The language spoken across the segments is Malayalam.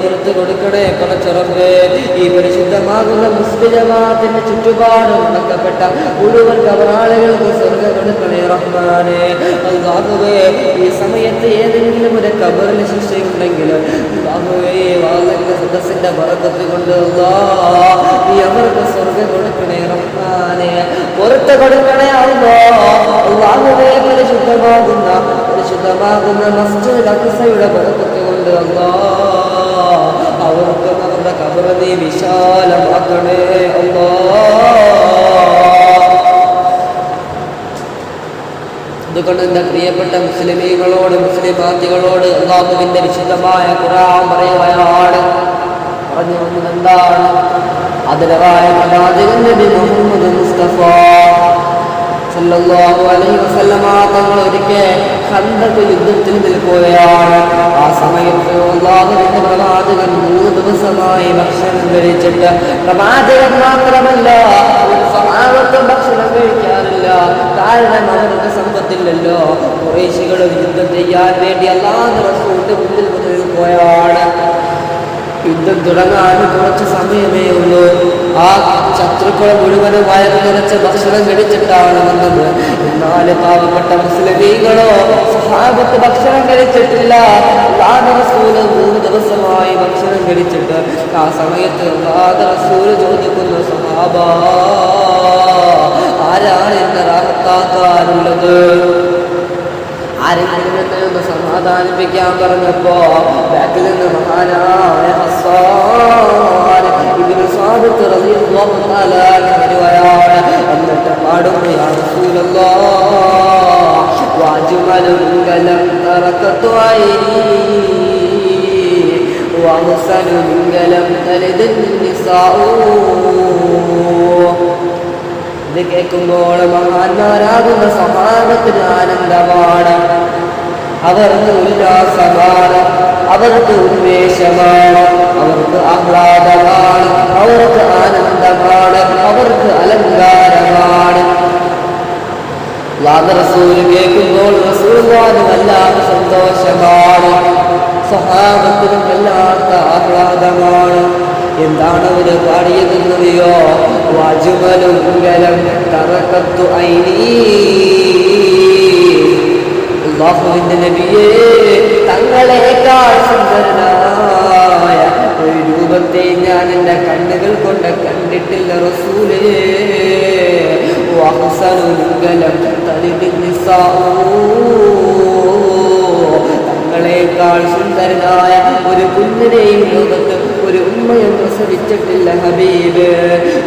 പുറത്തു കൊടുക്കണേ പടച്ചറബേ. ഈ പരിശുദ്ധമാകുന്ന മുസ്ലിം ജമാഅത്തിന്റെ ചുറ്റുപാട് നടക്കപ്പെട്ട മുഴുവൻ കബറാളുകൾക്ക് സ്വർഗ്ഗം കൊടുക്കണേ റഹ്മാനേ. അല്ലാഹുവേ, ഈ സമയത്ത് ഏതെങ്കിലും ഒരു കബറിൽ ശിക്ഷയുണ്ടെങ്കിൽ അല്ലാഹുവേ, വാളന്റെ സദസ്സിന്റെ ബറക്കത്ത് കൊണ്ട് അല്ലാഹ് നീ അവർക്ക് സ്വർഗ്ഗം കൊടുക്കണേ റഹ്മാനേ. പുറത്ത് കൊടുക്കണേ അല്ലാഹുവേ. പരിശുദ്ധമാകുന്ന മസ്ജിദുൽ അഖ്സയുടെ ബറക്കത്ത് കൊണ്ട് അല്ലാഹ് അവർക്ക് അവരുടെ ഖബർ നീ വിശാലമാക്കണേ അല്ലാഹ്. അതുകൊണ്ട് എൻ്റെ പ്രിയപ്പെട്ട മുസ്ലിമീങ്ങളോട് മുസ്ലിമാത്തികളോട് അല്ലാഹുവിൻ്റെ വിശുദ്ധമായ ഖുർആൻ പറയുകയാണ്. പറഞ്ഞു വന്നത് എന്താണ്? ആദരവായ പ്രവാചകൻ നബി മുഹമ്മദ് മുസ്തഫ സല്ലല്ലാഹു അലൈഹി വസല്ലമ തങ്ങൾ ഒരിക്കൽ ഖന്ദഖ് യുദ്ധത്തിൽ നിൽക്കുകയാണ്. ആ സമയത്ത് അല്ലാഹുവിന്റെ പ്രവാചകൻ 3 ദിവസമായി ഭക്ഷണം കഴിച്ചിട്ട്, പ്രവാചകൻ മാത്രമല്ല സ്വഹാബത്ത് ഭക്ഷണം കഴിക്കാറില്ല. കാരണം അവർക്ക് സമ്പത്തില്ലല്ലോ. ഖുറൈശികൾ യുദ്ധം ചെയ്യാൻ വേണ്ടി അല്ലാഹുവിന്റെ റസൂലിന്റെ മുന്നിൽ നിൽക്കുകയാണ്. യുദ്ധം തുടങ്ങാൻ കുറച്ച് സമയമേ ഉള്ളൂ. ആ ശത്രുക്കൾ മുഴുവനും വയറ് നിറച്ച ഭക്ഷണം കഴിച്ചിട്ടാണ് വന്നത്. എന്നാൽ പാവപ്പെട്ട മുസ്ലിമീങ്ങളോ സ്വഹാബത്ത് ഭക്ഷണം കഴിച്ചിട്ടില്ല. അല്ലാഹുവിന്റെ റസൂൽ 3 ദിവസമായി ഭക്ഷണം കഴിച്ചിട്ട് ആ സമയത്ത് അല്ലാഹുവിന്റെ റസൂൽ ചോദിക്കുന്നു, സ്വഹാബ ആരാണ് എന്നെ റാഹത്താക്കാനുള്ളത്? ആരെങ്കിലും എന്നെ ഒന്ന് സമാധാനിപ്പിക്കാൻ പറഞ്ഞപ്പോ ബാക്കിൽ നിന്ന് മഹാനായ ഹസ്സാൻ ഇബ്നു സാബിത്ത് റളിയല്ലാഹു തആല വരുകയാണ്. എന്നിട്ട് പാടുന്നു, യാ റസൂലല്ലാഹ് വഅജ്മലു കലം തറകതു ഐനി വഅഹ്സനു കലം തലിദൻ നിസാഉ. ഇത് കേൾക്കുമ്പോൾ മഹാന്മാരാകുന്ന സ്വഹാബത്തിന് ആനന്ദമാണ്, അവർക്ക് ഉല്ലാസമാണ്, അവർക്ക് ഉന്മേഷമാണ്, അവർക്ക് ആഹ്ലാദമാണ്, അവർക്ക് ആനന്ദമാണ്, അവർക്ക് അലങ്കാരമാണ്. അല്ലാഹുവിന്റെ റസൂൽ കേൾക്കുമ്പോൾ റസൂലുള്ളാഹിന് വല്ലാത്ത സന്തോഷമാണ്, സ്വഹാബത്തിനും വല്ലാത്ത ആഹ്ലാദമാണ്. എന്താണ് അവര് പാടിയതെന്നറിയോ? വഅജ്മലു കലം തറകതു ഐനി. അല്ലാഹുവിന്റെ നബിയേ, തങ്ങളെക്കാൾ സുന്ദരനായ ഒരു രൂപത്തെ ഞാൻ എൻ്റെ കണ്ണുകൾ കൊണ്ട് കണ്ടിട്ടില്ല റസൂലേ. വഅഹ്സനു കലം തലിദിൻ നിസാഉ. തങ്ങളെക്കാൾ സുന്ദരനായ ഒരു കുഞ്ഞിനെയും ലോകത്ത് ഒരു ഉമ്മയും പ്രസവിച്ചിട്ടില്ല ഹബീബ്.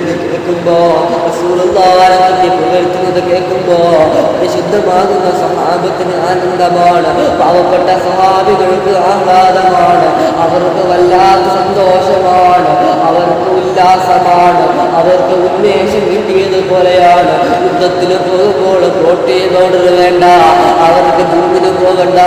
ഇത് കേൾക്കുമ്പോ റസൂലുള്ളാഹിനെ പുകഴ്ത്തുന്നത് കേൾക്കുമ്പോ പരിശുദ്ധമാകുന്ന സ്വഹാബത്തിന് ആനന്ദമാണ്, പാവപ്പെട്ട സ്വഹാബികൾക്ക് ആഹ്ലാദമാണ്, അവർക്ക് വല്ലാത്ത സന്തോഷമാണ്, അവർക്ക് ഉല്ലാസമാണ്, അവർക്ക് ഉന്മേഷം കിട്ടിയതുപോലെയാണ്. യുദ്ധത്തിന് പോകുമ്പോൾ കോട്ടയോട് വേണ്ട, അവർക്ക് ജിമ്മിന് പോകണ്ട,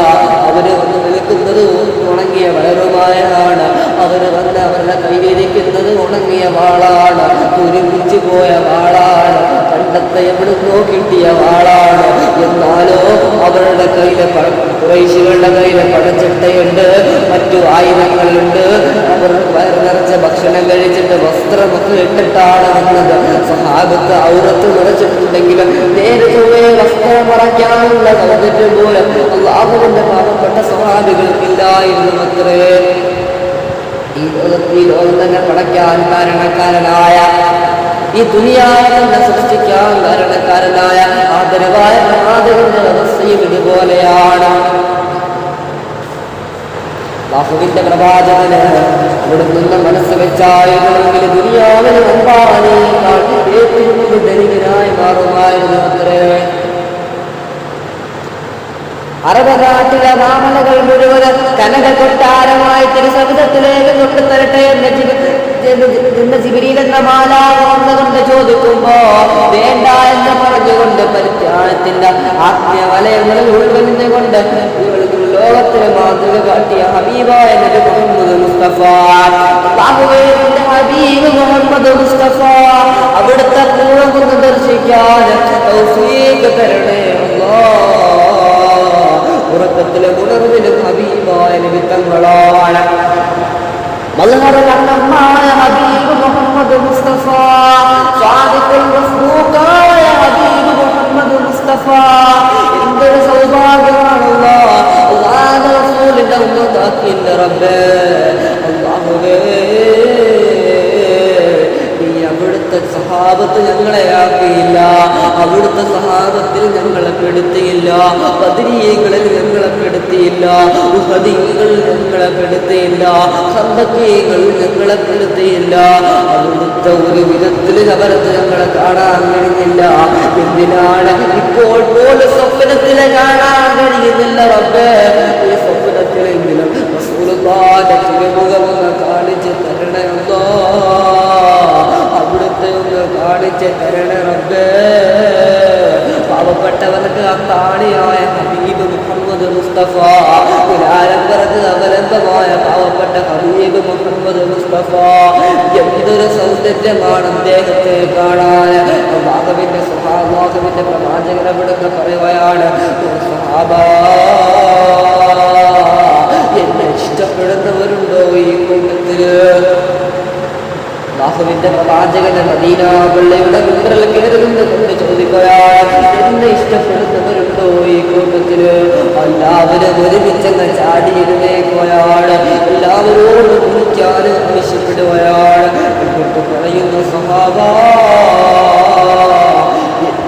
അവര് വന്ന് നിൽക്കുന്നത് ഉണങ്ങിയ വയറുമായാണ്, അവര് വന്ന് അവരുടെ കയ്യിലിരിക്കുന്നത് ഉണങ്ങിയ വാളാണ്, തുരുമ്പിച്ചു പോയ വാളാണ്, പണ്ടത്തെ എവിടുന്നോ കിട്ടിയ വാളാണ്. എന്നാലോ അവരുടെ കയ്യിലെ ഖുറൈശികളുടെ കയ്യിലെ പടച്ചട്ടയുണ്ട്, മറ്റു ആയുധങ്ങളുണ്ട്. അവർ വയറ് നിറച്ച ഭക്ഷണം കഴിച്ചിട്ട് വസ്ത്രമൊക്കെ ഇട്ടിട്ടാണ് വന്നത്. സ്വഹാബത്ത് ഔറത്ത് നിറച്ചിട്ടുണ്ടെങ്കിലും നേരത്തെ വസ്ത്രം മറയ്ക്കാനുള്ള സൗകര്യം പോലും അല്ലാഹുവിന്റെ പാവപ്പെട്ട സ്വഹാബികൾക്കില്ലായിരുന്നു അത്രേ. ഈ ലോകം തന്നെ പടയ്ക്കാൻ കാരണക്കാരനായ, ഈ ദുനിയാവ് തന്നെ സൃഷ്ടിക്കാൻ കാരണക്കാരനായ ആദരവായ പ്രവാചകന്റെ അവസ്ഥയും ഇതുപോലെയാണ്. അല്ലാഹുവിന്റെ പ്രവാചകന് അവിടെ നിന്ന് മനസ്സ് വെച്ചായിരുന്നെങ്കിൽ ദുനിയാവിന് അമ്പാനേക്കാൾ ഏറ്റവും വലിയ ധനികനായി മാറുമായിരുന്നു അത്രേ. അറബ് നാട്ടിലെ മാമലകൾ മുഴുവൻ കനക കൊട്ടാരമായി തിരുസവിധത്തിലേക്ക് കൊണ്ടുതരട്ടെ എന്ന ജിബ്രീൽ എന്ന മാലാഖ വന്നുകൊണ്ട് ചോദിക്കുമ്പോ വേണ്ട എന്ന് പറഞ്ഞുകൊണ്ട് പരിത്യാഗത്തിന്റെ ആത്മീയവലയങ്ങളിൽ ഉൾവലിഞ്ഞുകൊണ്ട് ലോകത്തിന് മാതൃക കാട്ടിയ ഹബീബായ നബി മുഹമ്മദ് മുസ്തഫ, ഹബീബ് മുഹമ്മദ് മുസ്തഫ, അവിടുത്തെ പൂർവ്വം ദർശിക്കാൻ തൗഫീഖ് തരണേ അല്ലാഹ്. ഉറക്കത്തിലും ഉണർവിലും ഹബീബായ നബി തങ്ങളാണ്. മൽഹറമായ ഹബീബ് മുഹമ്മദ് മുസ്തഫ, സ്വാദിഖുൽ മസ്ദൂഖായ ഹബീബ് മുഹമ്മദ് മുസ്തഫ. എന്തൊരു സൗഭാഗ്യമാണല്ലോ അല്ലാഹുവിന്റെ റസൂലിന്റെ ഉമ്മത്താക്കിയില്ല റബ്ബേ. അല്ലാഹുവേ, അവിടുത്തെ സഹാബത്ത് ഞങ്ങളെ ആക്കിയില്ല, അവിടുത്തെ സഹാബത്തിൽ ഞങ്ങളെ പെടുത്തിയില്ല, ബദരീകളിൽ ഞങ്ങളെ പെടുത്തിയില്ല, ഉഹദീകളിൽ ഞങ്ങളെ പെടുത്തിയില്ല, ഖന്ദഖീകളിൽ ഞങ്ങളെ പെടുത്തിയില്ല. അവിടുത്തെ ഒരു വിധത്തിൽ അവരത്ത് ഞങ്ങളെ കാണാൻ കഴിഞ്ഞില്ല. എന്തിനാണ് ഇപ്പോൾ പോലും സ്വപ്നത്തിലെ കാണാൻ കഴിയുന്നില്ല റബ്ബേ. ഈ സ്വപ്നത്തിലെങ്കിലും റസൂലുള്ളാഹിന്റെ തിരുമുഖമൊന്ന് കാണിച്ച് തരണേ അല്ലാഹ്, അവിടുത്തെ ഒന്ന് കാണിച്ച് തരണേ റബ്ബേ. പാവപ്പെട്ടവർക്ക് അത്താണിയായ ഹബീബ് മുഹമ്മദ് മുസ്തഫ, ആലംബർക്ക് അവലംബമായ പാവപ്പെട്ട ഹബീബ് മുഹമ്മദ് മുസ്തഫ. എന്തൊരു സൗന്ദര്യമാണ് അദ്ദേഹത്തെ കാണാൻ. അല്ലാഹുവിന്റെ സ്വഹാബാഹുവിന്റെ പ്രവാചകൻ അവിടുന്ന് പറയുകയാണ്, സ്വഹാബാ, എന്നെ ഇഷ്ടപ്പെടുന്നവരുണ്ടോ ഈ കൂട്ടത്തില്? അല്ലാഹുവിന്റെ പ്രവാചകന്റെ മദീന പള്ളിയുടെ മുമ്പിൽ കയറുന്നത് കൊണ്ട് ചോദിക്കുകയാണ്, എന്നെ ഇഷ്ടപ്പെടുന്നവരുണ്ടോ ഈ കൂട്ടത്തില്? എല്ലാവരും ഒരുമിച്ചങ്ങ് ചാടിയിരുന്നേക്കുകയാണ്, എല്ലാവരോടും കുറിക്കാനും ആവശ്യപ്പെടുകയാണ്. എന്നിട്ട് പറയുന്ന സ്വഹാബാ,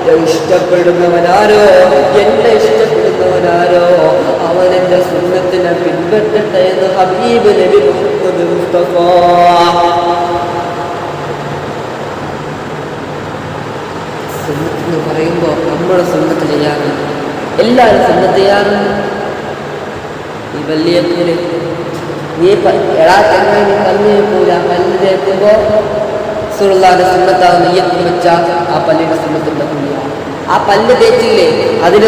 എന്നെ ഇഷ്ടപ്പെടുന്നവനാരോ, എന്നെ ഇഷ്ടപ്പെടുന്നവനാരോ അവനെന്റെ സുന്നത്തിനെ പിൻപറ്റട്ടെ എന്ന് ഹബീബ് നബി മുഹമ്മദ് മുസ്തഫ. സുന്നത്ത് പറയുമ്പോൾ നമ്മൾ സുന്നത്ത് ചെയ്യാറുണ്ട്, എല്ലാവരും സുന്നത്ത് ചെയ്യാറുണ്ട്. ഈ പള്ളിയെപ്പോലെ നീ എടാ ചെങ്ങായി നീ പല്ല് തേക്കൂല, പല്ല് തേക്കുമ്പോൾ റസൂലുള്ളാഹിന്റെ സുന്നത്താണ് നിയ്യത്ത് വെച്ചാൽ ആ പല്ലിന്റെ സുന്നത്തിന്റെ കൂലിയാണ്. ആ പല്ല് തേച്ചില്ലേ അതിന്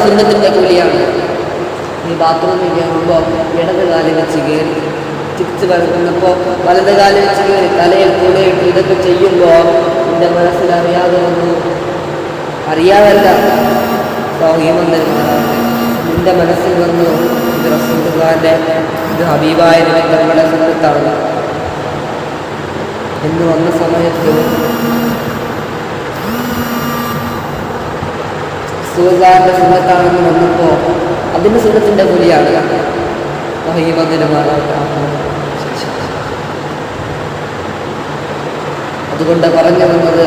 സുന്നത്തിന്റെ കൂലിയാണ്. നീ ബാത്റൂമിൽ കയറുമ്പോൾ ഇടത് കാല് വെച്ച് കയറി, തിരിച്ച് വരുന്നപ്പോൾ വലത് കാല് വെച്ച് കയറി, തലയിൽ കൂടെയിട്ട് ഇതൊക്കെ ചെയ്യുമ്പോൾ നിന്റെ മനസ്സിൽ അറിയാതെ വന്നു, അറിയാതല്ല നിന്റെ മനസ്സിൽ വന്നു, ഇത് റസൂലുള്ളാഹിന്റെ, ഇത് ഹബീബായ നബി തങ്ങളുടെ സുന്നത്താണ് എന്ന് വന്ന സമയത്ത് റസൂലുള്ളാഹിന്റെ സുന്നത്താണെന്ന് വന്നപ്പോൾ അതിന്റെ സുന്നത്തിന്റെ കൂലിയാണ്. അതുകൊണ്ട് പറഞ്ഞു വന്നത്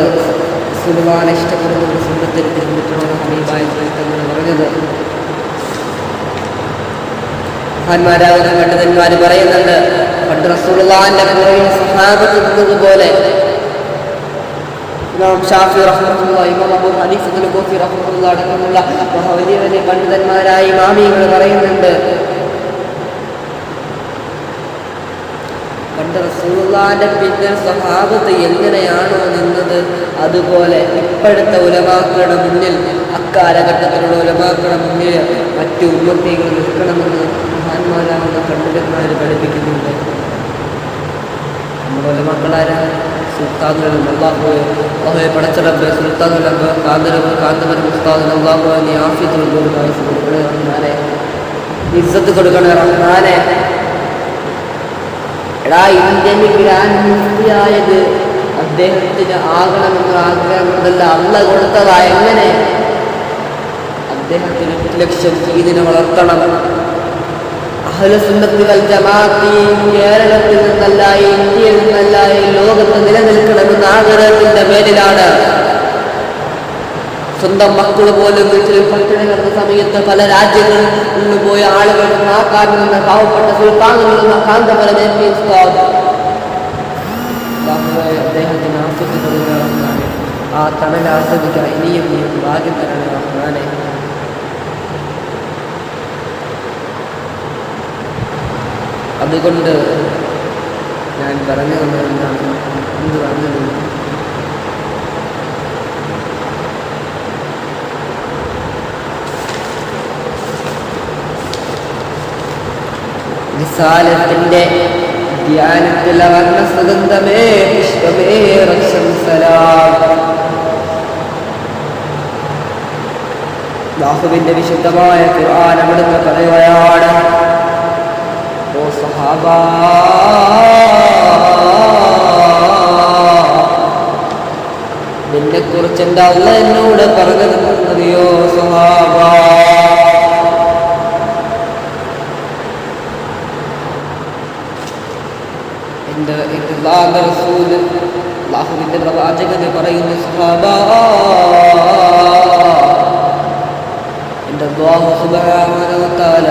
റസൂലുള്ളാഹിനെ ഇഷ്ടപ്പെടുന്ന സുന്നത്തിൽ തിരുന്നിട്ടുള്ള ഹബീബായ തങ്ങൾ പറഞ്ഞത്. മഹാന്മാരാകുന്ന പണ്ഡിതന്മാർ പറയുന്നുണ്ട്, പണ്ട് റസൂലുള്ളാഹിന്റെ പുറകിൽ സഹാബത്ത് നിന്നതുപോലെ ഇമാം ഷാഫി റഹ്മത്തുള്ളാഹി, ഇമാം അബൂ ഹനീഫത്തുൽ കൂഫി റഹ്മത്തുള്ളാഹി അടക്കമുള്ള വലിയ വലിയ പണ്ഡിതന്മാരായ ഇമാമികൾ പറയുന്നുണ്ട്, പണ്ട് റസൂലുള്ളാഹിന്റെ പിന്നിൽ സഹാബത്ത് എങ്ങനെയാണോ നിന്നത് അതുപോലെ ഇപ്പോഴത്തെ ഉലമാക്കളുടെ മുന്നിൽ, അക്കാലഘട്ടത്തിലുള്ള ഉലമാക്കളുടെ മുന്നിൽ മറ്റു ഉമ്മത്തികൾ നിൽക്കണമെന്ന് മഹാന്മാരാകുന്ന പണ്ഡിതന്മാർ പഠിപ്പിക്കുന്നുണ്ട്. നമ്മുടെ ഉലമാക്കളാരാണ്? സുൽത്താനുൽ അല്ലാഹുവെ പടച്ചറബ് സുൽത്താനുൽ കാന്തപുരം ഉസ്താദ് അല്ലാഹുവെ നീ ആഫിയത്തുൽ കൊടുക്കണേ റഹ്മാനെ, ഇസ്സത്ത് കൊടുക്കണേ റഹ്മാനെ. എടാ, ഇന്ത്യൻ ഗ്രാൻഡ് മുഫ്തിയായത് അദ്ദേഹത്തിന് ആകണമെന്ന് ആഗ്രഹമുണ്ടല്ല, അല്ല കൊടുത്തതാ. എങ്ങനെ? അദ്ദേഹത്തിന് 1 ലക്ഷം ദീനിനെ വളർത്തണം. അഹ്ലു സുന്നത്ത് വൽ ജമാഅത്ത് കേരളത്തിൽ നിന്നല്ല, ഇന്ത്യയിൽ നിന്നല്ല, ലോകത്ത് നിലനിൽക്കണമെന്ന ആഗ്രഹത്തിന്റെ പേരിലാണ് സ്വന്തം മക്കൾ പോലും വീട്ടിൽ പട്ടിണി കിടന്ന സമയത്ത് പല രാജ്യങ്ങളിൽ പോയ ആളുകൾ നാക്കാൻ നിന്ന പാവപ്പെട്ട സുൽത്താനുകളുള്ള കാന്തപുരം അദ്ദേഹത്തിന് ആസ്വദിക്കുന്നതാണ്. ആ തണൽ ആസ്വദിക്കാൻ ഇനിയും ഭാഗ്യം തരണേ റഹ്മാനെ. അതുകൊണ്ട് ഞാൻ പറഞ്ഞു തന്നതെന്താണ്, എന്ത് പറഞ്ഞത്? വിസാലത്തിന്റെ ധ്യാനത്തിലെ വർണ്ണസുഗന്ധമേ പുഷ്പമേ അല്ലാഹുവിന്റെ വിശുദ്ധമായ ഖുർആൻ അവിടുന്ന് പറയുകയാണ്, ഓ സഹാബാ, കുറിച്ച് എൻ്റെ അള്ള എന്നോട് പറഞ്ഞതെന്നറിയോ സ്വഹാബ? എൻ്റെ റസൂൽ അല്ലാഹുവിൻ്റെ പ്രവാചകൻ പറയുന്നു സ്വഹാബ, എൻ്റെ അല്ലാഹു സുബ്ഹാനഹു വ തആല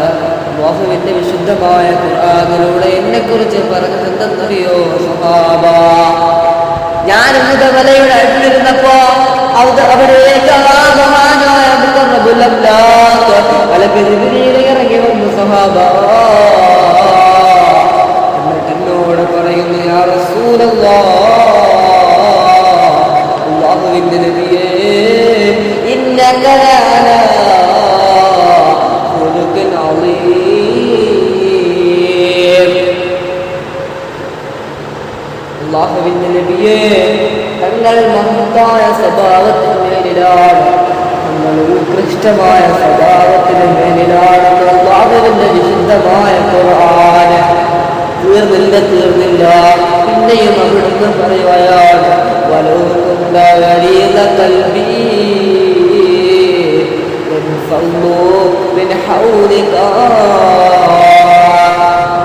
അല്ലാഹുവിൻ്റെ വിശുദ്ധമായ ഖുർആനിലൂടെ എന്നെക്കുറിച്ച് പറഞ്ഞതെന്തെന്നറിയോ സ്വഹാബ? ഞാൻ മുതവലയുടെ അടുത്തിരുന്നപ്പോ അവിടേക്ക് ഇറങ്ങി വന്നു സ്വഹാബ. എന്നിട്ട് എന്നോട് പറയുന്നു, യാ റസൂലല്ലാഹ്, അല്ലാഹുവിൻ്റെ നബിയേ, ഇന്നക ലഅലാ ഖുലുഖിൻ അളീം. അല്ലാഹുവിൻ്റെ നബിയേ, തങ്ങൾ മഹത്തായ സ്വഭാവത്തിന്മേലിലാണ്, തങ്ങൾ ഉത്കൃഷ്ടമായ സ്വഭാവത്തിന് മേലിലാണെന്ന് അല്ലാഹുവിൻ്റെ വിശുദ്ധമായ ഖുർആൻ. തീർന്നില്ല, പിന്നെയും അവിടുന്ന് പറയുകയാണ്, വലൗ കുന്ത ഗലീദ ഖൽബി ലൻഫളൂ മിൻ ഹൗലിക.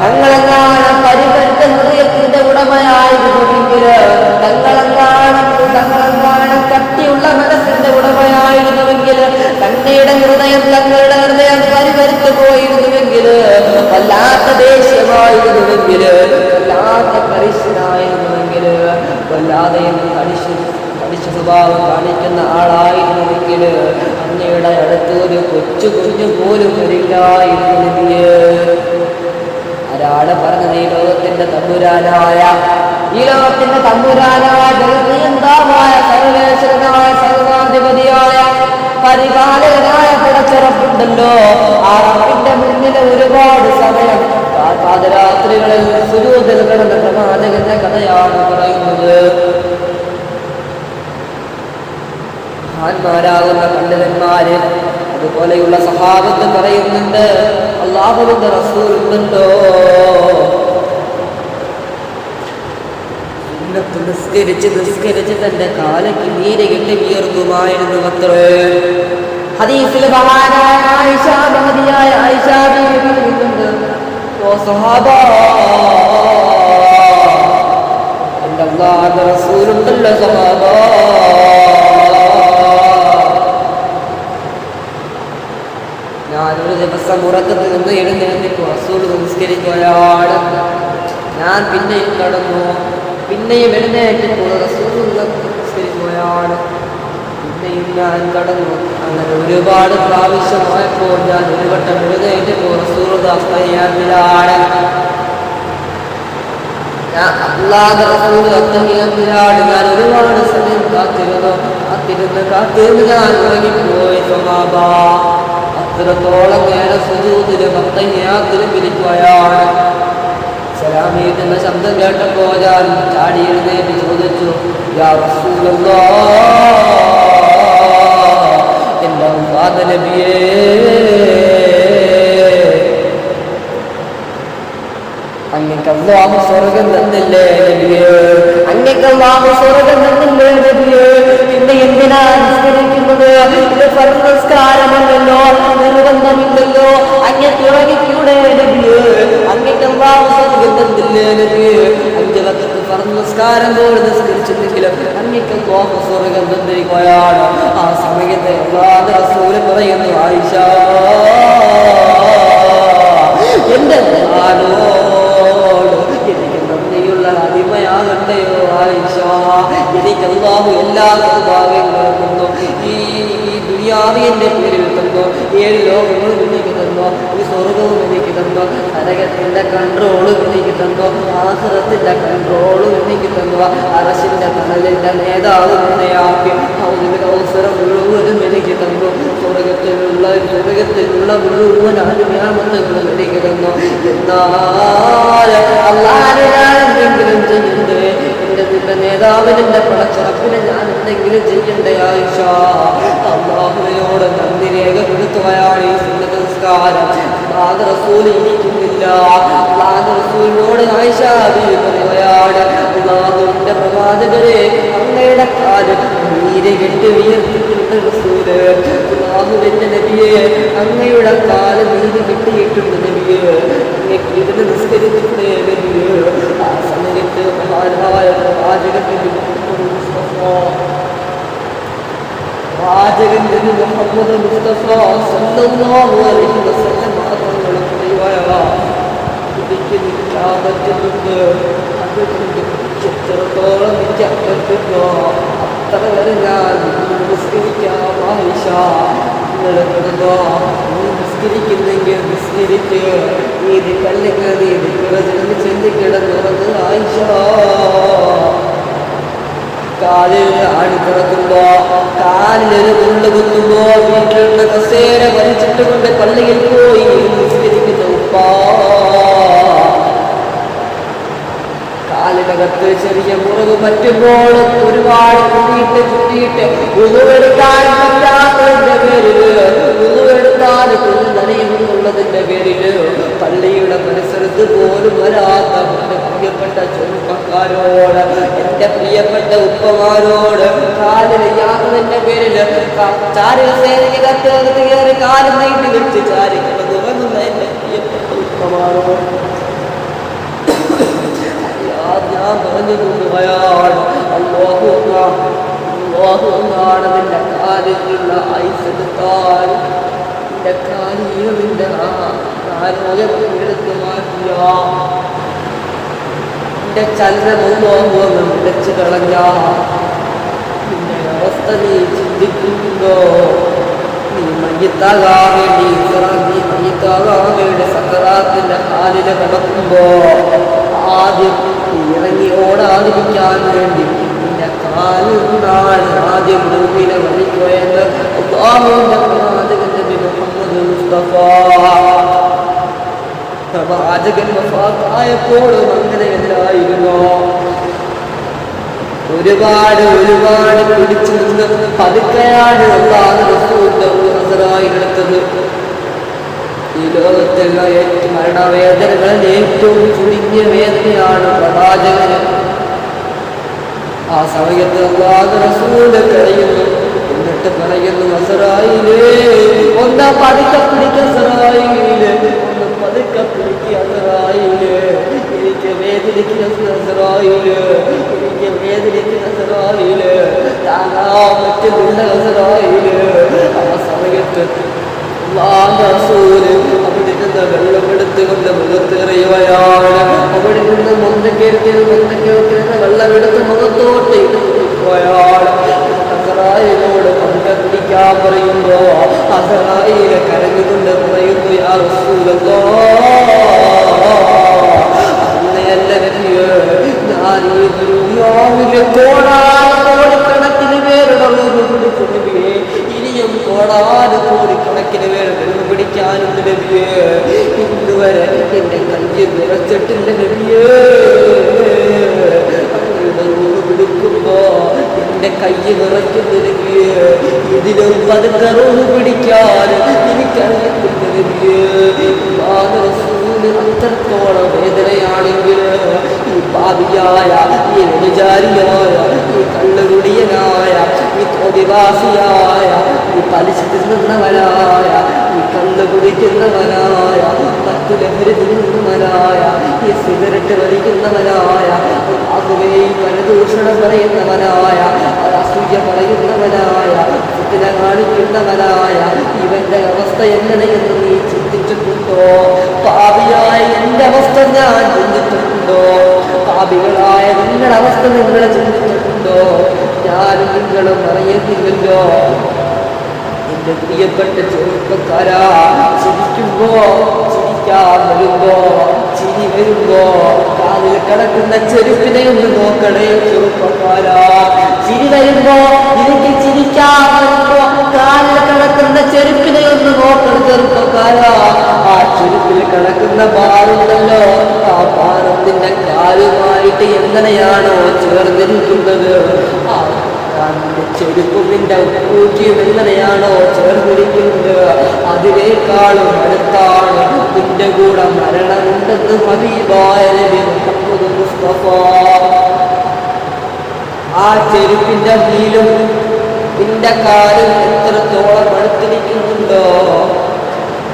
തങ്ങളെങ്ങാണ് പരിപറ്റ ഹൃദയത്തിന്റെ ഉടമയായിരുന്നുവെങ്കിൽ, തങ്ങളെങ്ങാണ് കട്ടിയുള്ള മനസ്സിന്റെ ഉടമയായിരുന്നുവെങ്കിൽ, തങ്ങളുടെ ഹൃദയം പരിപരുത്തു പോയിരുന്നുവെങ്കിൽ, വല്ലാത്ത ദേഷ്യമായിരുന്നുവെങ്കിൽ, വല്ലാത്ത പരിശനായിരുന്നുവെങ്കിൽ, വല്ലാതെ കടിശ സ്വഭാവം കാണിക്കുന്ന ആളായിരുന്നുവെങ്കിൽ, അങ്ങയുടെ അടുത്ത് ഒരു കൊച്ചു കുഞ്ഞു പോലും വരില്ലായിരുന്നു. ആരാണ് പറഞ്ഞത്? ഈ ലോകത്തിന്റെ തമ്പുരാനായ ജഗന്നിയന്താവായ സർവേശ്വരനായ സർവാധിപതിയായ പരിപാലകനായ പടച്ചിറപ്പുണ്ടല്ലോ, ആ റബ്ബിന്റെ മുന്നിൽ ഒരുപാട് സമയം പാദരാത്രികളിൽ സുജൂദിൽ കിടന്ന പ്രവാചകന്റെ കഥയാണ് പറയുന്നത്. മഹാന്മാരാകുന്ന പണ്ഡിതന്മാര്, അതുപോലെയുള്ള സഹാബത്ത് പറയുന്നുണ്ട്, അല്ലാഹുവിന്റെ റസൂൽ ഉണ്ടല്ലോ, നിസ്കരിച്ച് തന്റെ കാലയ്ക്ക് നീര് കെട്ടി വിയർക്കുമായിരുന്നു അത്രേ. ഹദീസിൽ മഹാനായ ആയിഷ മഹദിയായ ആയിഷ ബീവി പറയുന്നുണ്ട്, ഓ സഹാബ, എൻ്റെ അല്ലാഹുവിന്റെ റസൂൽ ഉണ്ടല്ലോ സഹാബ, ഞാനൊരു ദിവസം ഉറക്കത്തിൽ നിന്ന് എഴുന്നേറ്റ് റസൂൽ നമസ്കരിക്കുകയാണ്. ഞാൻ പിന്നെയും കടന്നു, പിന്നെയും എഴുന്നേറ്റ് റസൂൽ നമസ്കരിക്കുകയാണ്, പിന്നെയും ഞാൻ കടന്നു. അങ്ങനെ ഒരുപാട് പ്രാവശ്യമായപ്പോൾ ഞാൻ ഒരു വട്ടം എഴുന്നേറ്റ് റസൂൽ അത്തഹിയ്യാത്തിലാണ്. ഞാൻ ഒരുപാട് സമയം കാത്തിരുന്ന് ഞാൻ ഉറങ്ങിപ്പോയി സ്വഹാബ. അത്രത്തോളം നേരെ സുജൂദിലും അത്തഹിയ്യാത്തിലും ഇരിക്കുകയാണ്. സലാമീതുന്ന ശബ്ദം കേട്ടപ്പോൾ ഞാൻ ചാടി എഴുന്നേറ്റ് ചോദിച്ചു, യാ റസൂലല്ലാഹ്, എൻ്റെ ഉസ്താദ് നബിയേ, അങ്ങക്ക് അല്ലാഹു സ്വർഗം തന്നില്ലേ നബിയേ, അങ്ങക്ക് അല്ലാഹു സ്വർഗം തന്നില്ലേ നബിയേ, പിന്നെ എന്തിനാ നിസ്കരിക്കുന്നത്? ഇത് ഫർദ് നിസ്കാരമല്ലല്ലോ, നിർബന്ധമില്ലല്ലോ, അങ്ങക്ക് ഉറങ്ങിക്കൂടെ നബിയേ, അങ്ങക്ക് അല്ലാഹു സ്വർഗം തന്നില്ലേ നബിയേ, 5 വഖത്ത് ഫർദ് നിസ്കാരം പോലെ നിസ്കരിച്ചില്ലെങ്കിലും അങ്ങക്ക് അല്ലാഹു സ്വർഗം തന്നിരിക്കുകയാണ്. ആ സമയത്ത് അല്ലാഹുവിന്റെ റസൂൽ പറയുന്നു, ആയിഷ, എന്റെ എനിക്ക് നന്ദിയുള്ള അടിമയാകട്ടെയോ ആയിഷ, എനിക്ക് അല്ലാഹു എല്ലാ സൗഭാഗ്യങ്ങളും തന്നു. ഈ ദുനിയാവ് എന്റെ പേരിൽ തന്നു, 7 ലോകങ്ങളും എനിക്ക് തന്നു, ഈ സ്വർഗവും എനിക്ക് തന്നു, നരകത്തിന്റെ കൺട്രോളും എനിക്ക് തന്നു, ആഖിറത്തിന്റെ കൺട്രോളും എനിക്ക് തന്നു, അർശിന്റെ തണലിന്റെ നേതാവ് എന്നെയാക്കി, അവസരം മുഴുവനും എനിക്ക് തന്നു, സ്വർഗത്തിലുള്ള മുഴുവൻ അനുയാമത്തുകളും എനിക്ക് തന്നു. എന്നാൽ അല്ലാഹുവിനെ ഞാൻ എന്തെങ്കിലും ചെയ്യണ്ടേ? എന്റെ നേതാവിനെ പടച്ചിറപ്പിനെ ഞാൻ എന്തെങ്കിലും ചെയ്യണ്ടേ ആയിഷ? അല്ലാഹുവിനോട് നന്ദി രേഖപ്പെടുത്തുകയാണ് ഈ സുന്നത്ത് നിസ്കാരം. അല്ലാഹുവിന്റെ റസൂൽ ഇരിക്കുന്നില്ല. അല്ലാഹുവിന്റെ റസൂലിനോട് ആയിഷ ബീവി പറയുകയാണ്, അല്ലാഹുവിന്റെ പ്രവാചകരെ അങ്ങയുടെ കാല് നീര് കെട്ടി ഉയർത്തിയിട്ടുണ്ട് റസൂല്. അല്ലാഹുവിന്റെ നബിയെ അങ്ങയുടെ കാല് നീര് കെട്ടിയിട്ടുണ്ട് നബിയെ, അങ്ങേക്ക് ഇതിന് നിസ്കരിച്ചിട്ടേ നബിയെ. ആ സമയത്ത് മഹാനായ പ്രവാചകന്റെ വാചകന്റെ മുഹമ്മദ് മുസ്തഫ സല്ലല്ലാഹു അലൈഹി വസല്ലം തങ്ങൾ ഇതിക്ക് നിൽക്കാൻ പറ്റുന്നുണ്ട്. അതുകൊണ്ട് എത്രത്തോളം എനിക്ക് അകറ്റുന്നോ അത്ര വരെ ഞാൻ നിസ്കരിക്കാം. ആയിഷ നിങ്ങൾ കിടന്നോ, നീ നിസ്കരിക്കുന്നെങ്കിൽ നിസ്കരിച്ച്, നീതി കല്ലെങ്കിൽ നീതി കിടന്ന് ചെല്ലിക്കിടന്നുറന്ന് ആയിഷ. കാലിൽ ആടി തുറക്കുമ്പോ കാലിലൊരു മുള്ള കുത്തുമ്പോ വീട്ടിലുള്ള കസേര വലിച്ചിട്ട് കൊണ്ട് പള്ളിയിൽ പോയി നിസ്കരിക്കുന്ന ഉപ്പാ. കാലിനകത്ത് ചെറിയ മുറിവ് പറ്റുമ്പോൾ ഒരുപാട് ചുറ്റിയിട്ട് ഉരുവെടുക്കാൻ പറ്റാത്തതിന്റെ പേരില്, ഉരുവെടുത്താൽ നനയുമെന്നുള്ളതിന്റെ പേരില് പള്ളിയുടെ പരിസരത്ത് പോലും വരാത്ത എന്റെ പ്രിയപ്പെട്ട ചെറുപ്പക്കാരോട്, എന്റെ പ്രിയപ്പെട്ട ഉപ്പമാരോട് കാലിന് യാതൊന്നിന്റെ പേരില് ചാരികത്ത് കയറി കാലം നീട്ടി വെച്ച് ചാരി കിടന്നുറങ്ങുന്ന എന്റെ പ്രിയപ്പെട്ട ഉപ്പമാരോട് ഞാൻ പറഞ്ഞതുകൊണ്ട് അയാൾ അല്ലാഹു എന്നാണ് നിന്റെ കാലിലുള്ള ഐസെടുത്താൽ നിന്റെ കാലിന്റെ ആരോഗ്യത്തിനെടുത്ത് മാറ്റിയ നിന്റെ ചലനമൊന്നും വിളിച്ചു കളഞ്ഞ നിന്റെ അവസ്ഥ നീ ചിന്തിക്കുന്നുണ്ടോ? നീ മയ്യത്താകാൻ വേണ്ടി സക്കറാത്തിന്റെ കാലില് കിടക്കുമ്പോ ആദ്യം ഇറങ്ങി ഓടാതിരിക്കാൻ വേണ്ടി നിന്റെ കാലിൽ നിന്നാണ് ആദ്യം ഭൂമിയിലെ വഴിപ്പോയെന്ന് അല്ലാഹുവിന്റെ പ്രവാചകൻ നബി മുഹമ്മദ് മുസ്തഫ. പ്രവാചകൻ വഫാത്തായപ്പോഴും അങ്ങനെയല്ലായിരുന്നു. ഒരുപാട് പിടിച്ചു നിന്ന് പതുക്കെയാണ് അല്ലാഹു റസൂലിന്റെ ഹസറായിലെടുത്തത്. ഈ ലോകത്തുള്ള മരണവേദനകളിൽ ഏറ്റവും ചുരുങ്ങിയ വേദനയാണ് പ്രവാചകന്. ആ സമയത്ത് അല്ലാഹു റസൂല് കരയുന്നു. എന്നിട്ട് പറയുന്നു, അസ്റായീലേ ഒന്ന് പതുക്കെ പിടിക്കുക അസ്റായീലേ, ഒന്ന് പതുക്കെ പിടിക്കുക അസ്റായീലേ, എനിക്ക് വേദനിക്കുന്ന അസ്റായീലേ, എനിക്ക് വേദനിക്കുന്ന അസ്റായീലേ, താങ്ങാൻ പറ്റുന്നില്ല അസ്റായീലേ. ആ സമയത്ത് അവിടെ നിന്ന് വെള്ളമെടുത്തുകൊണ്ട് മുഖത്തേറിയുകയാണ്. അവിടെ നിന്ന് മൊന്തക്കേൽക്കുന്ന വെള്ളമെടുത്ത് മുഖത്തോട്ട് ഇടുകയാണ്. അസ്റായീലിനോട് പങ്ക പിടിക്കാൻ പറയുമ്പോ അസ്റായീല് കരഞ്ഞുകൊണ്ട് പറയുന്നു, യാ റസൂലല്ലാഹ്, അങ്ങനെയല്ല നബിയേ, ഞാൻ ഈ ദുനിയാവിലെ കോടിക്കണക്കിന് പേരുടെ പിടിച്ചു നബിയേ, ഇനിയും കോടിക്കണക്കിന് പേര് വെള്ളം പിടിക്കാനുണ്ട് നബിയേ, ഇന്നുവരെ എന്റെ കയ്യിൽ നിറച്ചിട്ടില്ല നബിയേ. അങ്ങയുടെ റൂഹ് പിടിക്കുമ്പോ എന്റെ കയ്യ് നിറയ്ക്കുന്ന നബിയേ, ഇതിലും പതുക്കെ റൂഹ് പിടിക്കാൻ എനിക്കറിയത്തില്ല നബിയേ. അത്രത്തോളം വേദനയാണെങ്കിൽ ഈ പാപിയായ, ഈ വ്യഭിചാരിയായ, ഈ കള്ളുകുടിയനായ, ഈ തോതിവാസിയായ, ഈ പലിശ തിന്നുന്നവനായ, ഈ കള്ള് കുടിക്കുന്നവനായ, മറ്റു ലഹരി തിന്നുന്നവനായ, ഈ സിഗരറ്റ് വലിക്കുന്നവനായ, അതുവേ പരദൂഷണം പറയുന്നവനായ, അസൂയ പറയുന്നവനായ, ഫിത്ന കാണിക്കുന്നവനായ ഇവന്റെ അവസ്ഥ എങ്ങനെയെന്ന് നീ ചിന്തിച്ചിട്ടുണ്ടോ? പാപിയായ എന്റെ അവസ്ഥ ഞാൻ ചിന്തിച്ചിട്ടുണ്ടോ? പാപികളായ നിങ്ങളുടെ അവസ്ഥ നിങ്ങൾ ചിന്തിച്ചിട്ടുണ്ടോ? ഞാനും നിങ്ങളും അറിയുന്നില്ലല്ലോ. എന്റെ പ്രിയപ്പെട്ട ചെറുപ്പക്കാരാ, ചിരിക്കുമ്പോ, ചിരിക്കാൻ വരുമ്പോ, ചിരി വരുമ്പോ കാലിൽ കിടക്കുന്ന ചെരുപ്പിനെ ഒന്ന് നോക്കണേ ചെറുപ്പക്കാരാ. ചിരി വരുമ്പോ, എനിക്ക് ചിരിക്കാൻ വരുമ്പോ കാലിൽ കിടക്കുന്ന ചെരുപ്പിനെ ഒന്ന് നോക്കണം ചെറുപ്പക്കാരാ. ആ ചെരുപ്പിൽ കിടക്കുന്ന പാറുണ്ടല്ലോ, ആ പാറത്തിന്റെ കാലുമായിട്ട് എങ്ങനെയാണോ ചേർന്നിരിക്കുന്നത്, ആ ചെരുപ്പും നിന്റെ പൂജ്യം എങ്ങനെയാണോ ചേർന്നിരിക്കുന്നത്, അതിനേക്കാളും അടുത്താണ് നിന്റെ കൂടെ മരണമുണ്ടെന്ന് ഹബീബായ നബി മുഹമ്മദ് മുസ്തഫ. ആ ചെരുപ്പിന്റെ ഹീലും നിന്റെ കാലും എത്രത്തോളം അടുത്തിരിക്കുന്നുണ്ടോ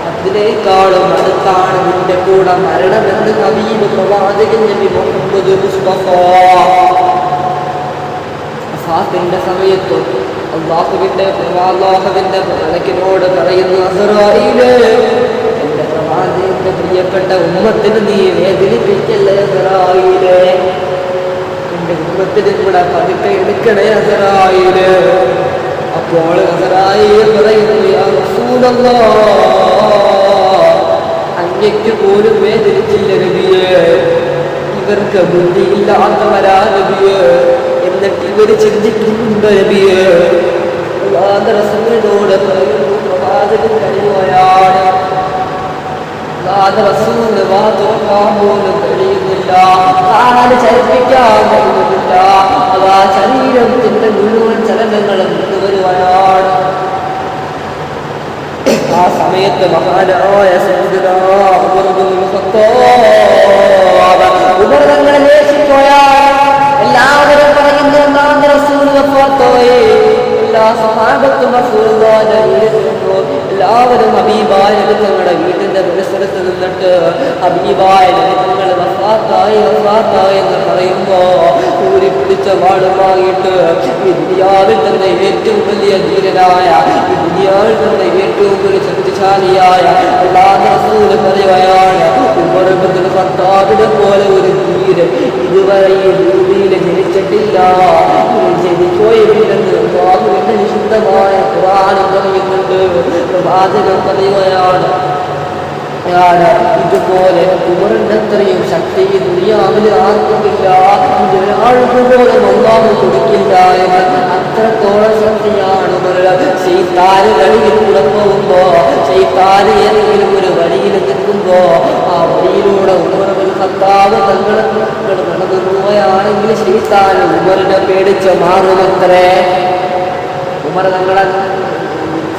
അതിനേക്കാളും അടുത്താണ് നിന്റെ കൂടെ മരണമെന്ന് ഹബീബ് പ്രവാചകൻ നബി മുഹമ്മദ് മുസ്തഫ. വഫാത്തിന്റെ സമയത്ത് അല്ലാഹുവിന്റെ മലക്കിനോട് പറയുന്നു, അസ്റായീലേ, എന്റെ പ്രവാചകന്റെ പ്രിയപ്പെട്ട ഉമ്മത്തിന് നീ വേദനിപ്പിക്കല്ലേ അസ്റായീലേ, എന്റെ ഉമ്മത്തിന് കൂടെ പതുക്കെ എടുക്കണേ അസ്റായീലേ. അപ്പോൾ അസ്റായീൽ പറയുന്നു, യാ റസൂലല്ലാഹ്, അങ്ങയ്ക്ക് പോലും വേദനിച്ചില്ല നബിയേ, ഇവർക്ക് ബുദ്ധിയില്ലാത്തവരാ നബിയേ, എന്നിട്ട് ഇവര് ചിന്തിക്കുന്നുണ്ട് നബിയേ. അല്ലാഹുവിന്റെ റസൂലിനോട് പറയുന്നു, പ്രവാചകൻ കഴിയുകയാണ്. അല്ലാഹുവിന്റെ റസൂലിന് വാ തുറക്കാൻ പോലും കഴിയുന്നില്ല, കാല് ചലിപ്പിക്കാൻ കഴിയുന്നില്ല. അതാ ശരീരത്തിന്റെ മുഴുവൻ ചലനങ്ങളും വരുകയാണ്. ആ സമയത്ത് മഹാനായ സയ്യിദുനാ ഉമർ ഇബ്നുൽ ഖത്താബ് ഉപകരണങ്ങളെ നേഷിക്കുകയാണ്. എല്ലാവരും പറയുന്നു, അല്ലാഹുവിന്റെ റസൂൽ വഫാത്തായി. എല്ലാ സഹാബത്തും റസൂലുള്ളാഹിനെ വിളിക്കുന്നു. എല്ലാവരും ഹബീബായ നബി തങ്ങളുടെ വീടിന്റെ പരിസരത്ത് നിന്നിട്ട് ഹബീബായ നബി തങ്ങൾ വഫാത്തായി എന്ന് പറയുമ്പോ ഊരിപ്പിടിച്ച വാളുമായിട്ട് ഈ ദുനിയാവിൽ തന്നെ ഏറ്റവും വലിയ ധീരനായ, ഈ ദുനിയാവിൽ തന്നെ ഏറ്റവും വലിയ ശക്തിശാലിയായ അല്ലാഹുവിന്റെ റസൂൽ പറയുകയാണ്, ഉമർ ഇബ്നുൽ ഖത്താബിനെ പോലെ ഒരു ധീരൻ ഇതുവരെ ഈ ഭൂമിയിൽ ജനിച്ചിട്ടില്ല, ജനിക്കുകയില്ലെന്ന് അല്ലാഹുവിന്റെ വിശുദ്ധമായ ഖുർആനിൽ പറയുന്നുണ്ട്. പ്രവാചകൻ പറയുകയാണ്, ഇതുപോലെ ഉമറിന്റെ അത്രയും ശക്തി ദുനിയാവിൽ ആർക്കുമില്ല, ഒരാൾക്ക് പോലും അല്ലാഹു കൊടുക്കില്ല എന്ന്. അത്രത്തോളം ശക്തിയാണ് ഉമർ. ശൈത്താന് വഴിയിൽ കൂടെ പോകുമ്പോ, ശൈത്താന് ഏതെങ്കിലും ഒരു വഴിയിൽ നിൽക്കുമ്പോ ആ വഴിയിലൂടെ ഉമർ ഇബ്നുൽ ഖത്താബ് തങ്ങളെ നടന്നു പോവുകയാണെങ്കിൽ ശൈത്താന് ഉമറിനെ പേടിച്ച് മാറുമത്രേ. ഉമർ തങ്ങളെ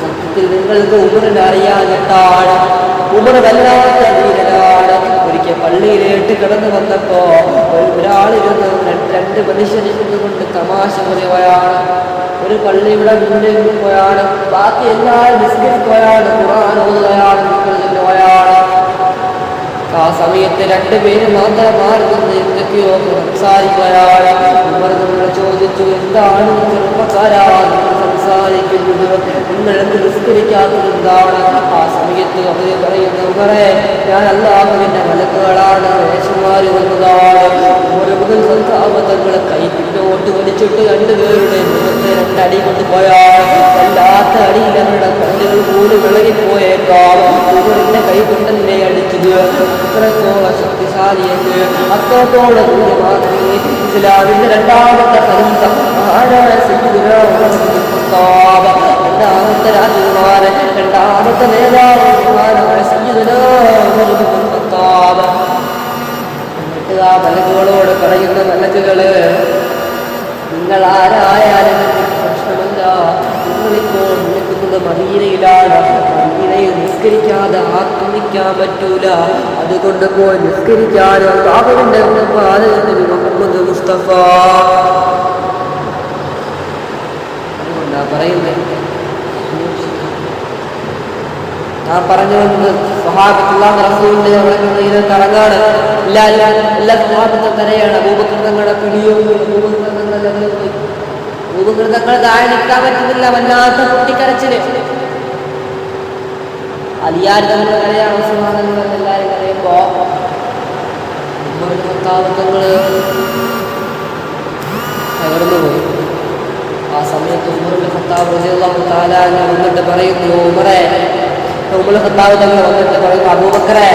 സത്യത്തിൽ നിങ്ങൾക്ക് ഉമറിനെ അറിയാഞ്ഞിട്ടാണ്. ഉമർ വല്ലാത്ത ധീരനാണ്. ഒരിക്കൽ പള്ളിയിലേട്ട് കിടന്നു വന്നപ്പോ ഒരാളിരുന്ന് രണ്ട് മനുഷ്യരിരുന്നു കൊണ്ട് തമാശ പറയുകയാണ്. ഒരു പള്ളിയുടെ മുന്നിൽ പോയാണ്, ബാക്കി എല്ലാവരും നിസ്കരിക്കുകയാണ്, ഖുർആൻ ഓതുകയാണ്, ചെല്ലുകയാണ്. ആ സമയത്ത് രണ്ടുപേര് മാത്രം മാറി നിന്ന് എന്തൊക്കെയോ സംസാരിക്കുകയാണ്. ഉമർ നമ്മൾ ചോദിച്ചു, എന്താണ് ചെറുപ്പക്കാരാ സംസാരിക്കുന്നത്, നിങ്ങൾ എന്ത് നിസ്കരിക്കാത്തത് എന്താണ്? ആ സമയത്ത് അവര് പറയുന്നു, ഉമറേ, ഞാൻ അല്ലാഹുവിന്റെ മലക്കുകളാണ്, വേഷന്മാര് വന്നതാണ്. ഓരോന്നും സംസാപത്തങ്ങളെ കൈ പിന്നോട്ട് വലിച്ചിട്ട് രണ്ടുപേരുടെ മുഖത്തെ രണ്ടടി കൊണ്ടുപോയാൽ വല്ലാത്ത അടിയിൽ അവരുടെ കണ്ണുകൾ കൂടി വിളകിപ്പോയേക്കാം. ഉമറിന്റെ കൈ കൊണ്ടല്ലേ അടിച്ചത്. അത്രത്തോളം ശക്തിശാലിയെന്ന്, അത്രത്തോളം മാത്രമേ ഇസ്ലാമിന്റെ രണ്ടാമത്തെ ഖലീഫ മഹാനായ സയ്യിദുനാ ഉമർ ഇബ്നുൽ ഖത്താബ്, രണ്ടാമത്തെ രാജകുമാരൻ, രണ്ടാമത്തെ നേതാവ് മഹാനായ സയ്യിദുനാ ഉമർ ഇബ്നുൽ ഖത്താബ്. എന്നിട്ട് ആ മലക്കുകളോട് പറയുന്ന മലക്കുകള്, നിങ്ങൾ ആരായാലും പ്രശ്നമല്ല, നിങ്ങളിപ്പോൾ നിൽക്കുന്നത് മദീനയിലാണ്, മദീനയിൽ നിസ്കരിക്കാതെ ആക്രമിക്കാൻ പറ്റൂല, അതുകൊണ്ട് പോയി നിസ്കരിക്കാതെ അല്ലാഹുവിന്റെ പ്രവാചകൻ മുഹമ്മദ് മുസ്തഫ. അതുകൊണ്ടാ പറയുന്നത്, ഞാൻ പറഞ്ഞു സ്വഹാബത്തുള്ളാഹി റസൂലിന്റെ അവിടെ കറങ്ങാണ്. എല്ലാ സ്വഹാബത്തും കരയാണ്. അബൂബക്കർ തങ്ങളുടെ പിടിയോ അബൂബക്കർ തങ്ങൾ താഴെ നിൽക്കാൻ പറ്റുന്നില്ല, വല്ലാത്ത പൊട്ടിക്കരച്ചില്. അലിയാർ തങ്ങൾ കരയാണ്, ഉസ്മാൻ തങ്ങൾ എല്ലാവരും കരയുമ്പോ തങ്ങള് തകർന്നു പോയി. ആ സമയത്ത് ഉമർ ഇബ്നുൽ ഖത്താബ് റളിയല്ലാഹു തആല വന്നിട്ട് പറയുന്നു, ഉമറേ, ഉമർ ഖത്താബ് തങ്ങൾ വന്നിട്ട് പറയുന്നു, അബൂബക്കറെ.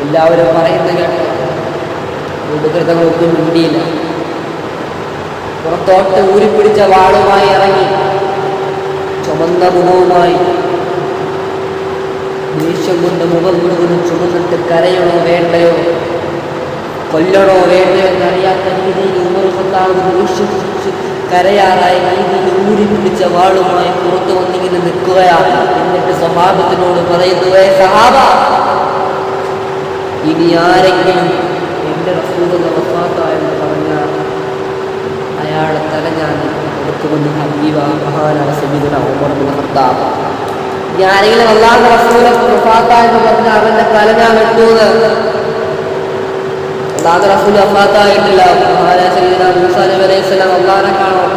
എല്ലാവരും പറയുന്നത് കേട്ടോ. അബൂബക്കർ തങ്ങൾ ഒന്നും മിണ്ടിയില്ല. പുറത്തോട്ട് ഊരിപ്പിടിച്ച വാളുമായി ഇറങ്ങി, ചുമന്ന മുഖവുമായി, ദേഷ്യം കൊണ്ട് മുഖം മുഴുവനും ചുമന്നിട്ട് കരയണോ വേണ്ടയോ, കൊല്ലണോ വേണ്ടയോ എന്നറിയാത്ത രീതിയിൽ ഉമർ ഖത്താബ് ദേഷ്യം കരയാറായ രീതിയിൽ ഊരിപ്പിടിച്ച വാളുമായി പുറത്തു വന്നിങ്ങനെ നിൽക്കുകയാണ്. എന്നിട്ട് സ്വഹാബത്തിനോട് പറയുന്നു, സഹാബ, ഇനി ആരെങ്കിലും എന്റെ റസൂലിന്റെ വഫാത്തായെന്ന് പറഞ്ഞാൽ അയാളുടെ തല ഞാൻ എടുത്തുകൊണ്ട് ഹബീബ മഹാനായ സയ്യിദുന ഉമർ ബിൻ ഖത്താബ്. ആരെങ്കിലും അല്ലാഹുവിന്റെ റസൂലെ വഫാത്തായെന്ന് പറഞ്ഞാൽ അവന്റെ തല ഞാൻ വെട്ടൂന്ന്. അല്ലാഹുവിന്റെ റസൂൽ വഫാത്തായിട്ടില്ല. മഹാനായ സയ്യിദുന മൂസാ നബി അലൈഹിസ്സലാം അല്ലാഹുവിനെ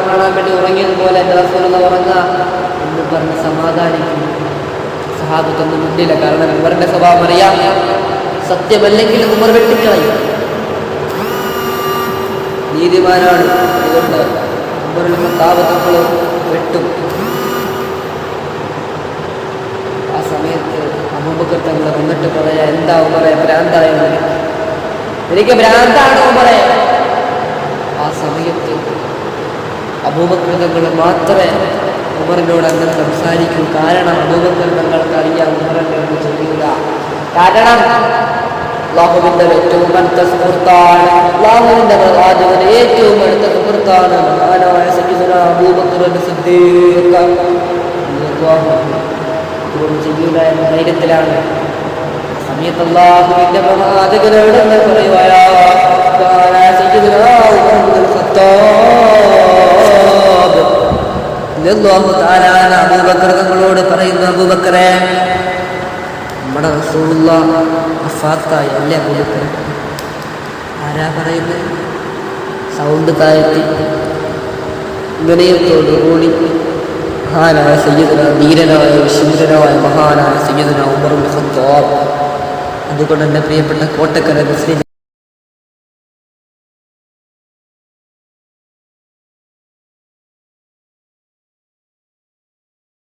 കാണാൻ വേണ്ടി ഉറങ്ങിയതുപോലെ എൻ്റെ റസൂൽ എന്ന് ഉറങ്ങുക എന്ന് പറഞ്ഞ് സമാധാനിക്കുന്നു. സഹാബത്തൊന്നും മുന്നില്ല, കാരണം ഉമറിന്റെ സ്വഭാവം അറിയാം. സത്യമല്ലെങ്കിൽ ഉമർ വെട്ടിക്കളയും, നീതിമാനാണ്. അതുകൊണ്ട് ഉമറിൽ ഖത്താബ് വെട്ടും. ആ സമയത്ത് അബൂബക്കർ തങ്ങൾ വന്നിട്ട് പറയാ, എന്താ ഉമറെ ഭ്രാന്തായ എനിക്ക് ഭ്രാന്താണ് ഉമറെ. ആ സമയത്ത് അബൂബക്കർ തങ്ങൾ മാത്രമേ ഉമറിനോട് അങ്ങനെ സംസാരിക്കൂ. കാരണം അബൂബക്കർ തങ്ങൾക്ക് അറിയാം ഉമറിനെ ഒന്നും ചെയ്യില്ല. കാരണം അല്ലാഹുവിന്റെ ഏറ്റവും അടുത്ത സുഹൃത്താണ്, അല്ലാഹുവിന്റെ പ്രവാചകൻ ഏറ്റവും അടുത്ത സുഹൃത്താണ് മഹാനായ സയ്യിദുനാ അബൂബക്കർ സിദ്ദീഖ്. ചെയ്യൂല എന്ന ധൈര്യത്തിലാണ്. സമയത്ത് അല്ലാഹുവിന്റെ പ്രവാചകൻ എവിടെ പറയുവാ, അബൂബക്കർ തങ്ങളോട് പറയുന്നു, അബൂബക്കറെ നമ്മുടെ റസൂലുള്ളാഹി വഫാത്തായി അല്ലേ അബൂബക്കർ? ആരാ പറയുന്നത്? സൗണ്ട് താഴ്ത്തി വിനയത്തോടുകൂടി മഹാനായ സയ്യിദുനാ ധീരനായ ശൂരനായ മഹാനായ സയ്യിദുനാ ഉമർ ഇബ്നു ഖത്താബ്. അതുകൊണ്ട് എൻ്റെ പ്രിയപ്പെട്ട കോട്ടക്കര മുസ്ലിം